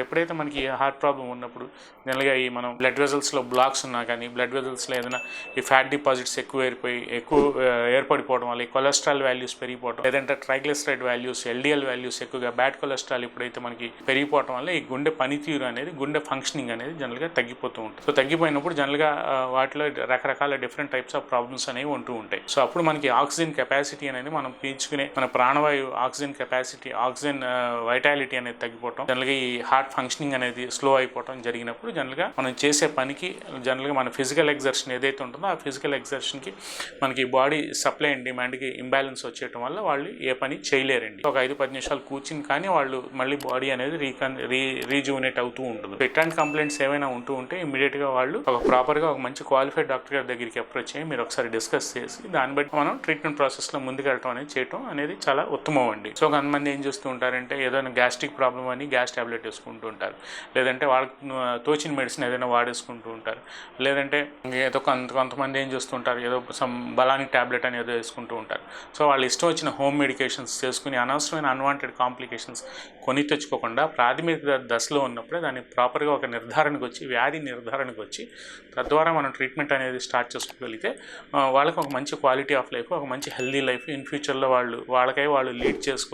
ఎప్పుడైతే మనకి heart problem ఉన్నప్పుడు జనరల్గా ఈ మనం బ్లడ్ వెజల్స్లో బ్లాక్స్ ఉన్నా కానీ బ్లడ్ వెజల్స్లో ఏదైనా ఈ ఫ్యాట్ డిపాజిట్స్ ఎక్కువ ఏర్పడిపోవడం వల్ల ఈ కొలెస్ట్రాల్ వాల్యూస్ పెరిగిపోవడం, లేదంటే ట్రైగ్లిసరైడ్ వాల్యూస్, ఎల్డిఎల్ వాల్యూస్ ఎక్కువగా, బ్యాడ్ కొలెస్ట్రాల్ ఎప్పుడైతే మనకి పెరిగిపోవడం వల్ల ఈ గుండె పనితీరు అనేది, గుండె ఫంక్షనింగ్ అనేది జనరల్గా తగ్గిపోతూ ఉంటుంది. సో తగ్గిపోయినప్పుడు జనరల్గా వాటిలో రకరకాల డిఫరెంట్ టైప్స్ ఆఫ్ ప్రాబ్లమ్స్ అనేవి ఉంటూ ఉంటాయి. సో అప్పుడు మనకి ఆక్సిజన్ కెపాసిటీ అనేది మనం పీల్చుకునే మన ప్రాణవాయు ఆక్సిజన్ కెపాసిటీ, ఆక్సిజన్ వైటాలిటీ అనేది తగ్గిపోవడం, జనరల్గా ఈ హార్ట్ ఫంక్షనింగ్ అనేది స్లో అయిపోవడం జరిగినప్పుడు జనరల్గా మనం చేసే పనికి జనరల్గా మన ఫిజికల్ ఎగ్జర్షన్ ఏదైతే ఉంటుందో ఆ ఫిజికల్ ఎగ్జర్షన్కి మనకి బాడీ సప్లై అండ్ డిమాండ్కి ఇంబ్యాలెన్స్ వచ్చేయటం వల్ల వాళ్ళు ఏ పని చేయలేరండి. ఒక 5-10 నిమిషాలు కూర్చుని కానీ వాళ్ళు మళ్ళీ బాడీ అనేది రీజువనేట్ అవుతూ ఉంటుంది. ఇట్లాంటి కంప్లైంట్స్ ఏమైనా ఉంటూ ఉంటే ఇమీడియట్గా వాళ్ళు ప్రాపర్గా ఒక మంచి క్వాలిఫైడ్ డాక్టర్ గారి దగ్గరికి అప్రోచ్ అయ్యి మీరు ఒకసారి డిస్కస్ చేసి దాన్ని బట్టి మనం ట్రీట్మెంట్ ప్రాసెస్లో ముందుకెళ్ళటం అనేది చేయటం అనేది చాలా ఉత్తమం అండి. సో కొంతమంది ఏం చేస్తూ ఉంటారంటే ఏదైనా గ్యాస్ట్రిక్ ప్రాబ్లం అని గ్యాస్ టాబ్లెట్ వేసుకుంటూ ఉంటారు, లేదంటే వాళ్ళకి తోచిన మెడిసిన్ ఏదైనా వాడేసుకుంటూ ఉంటారు, లేదంటే ఏదో కొంతమంది ఏం చేస్తుంటారు ఏదో బలానికి టాబ్లెట్ అని ఏదో వేసుకుంటూ ఉంటారు. సో వాళ్ళు ఇష్టం వచ్చిన హోమ్ మెడికేషన్స్ చేసుకుని అనవసరమైన అన్వాంటెడ్ కాంప్లికేషన్స్ కొని తెచ్చుకోకుండా ప్రాథమిక దశలో ఉన్నప్పుడే దాన్ని ప్రాపర్గా ఒక నిర్ధారణకు వచ్చి, వ్యాధి నిర్ధారణకు వచ్చి తద్వారా మనం ట్రీట్మెంట్ అనేది స్టార్ట్ చేసుకోగలిగితే వాళ్ళకి ఒక మంచి క్వాలిటీ ఆఫ్ లైఫ్, ఒక మంచి హెల్దీ లైఫ్ ఇన్ ఫ్యూచర్లో వాళ్ళు లీడ్ చేసుకోవచ్చు.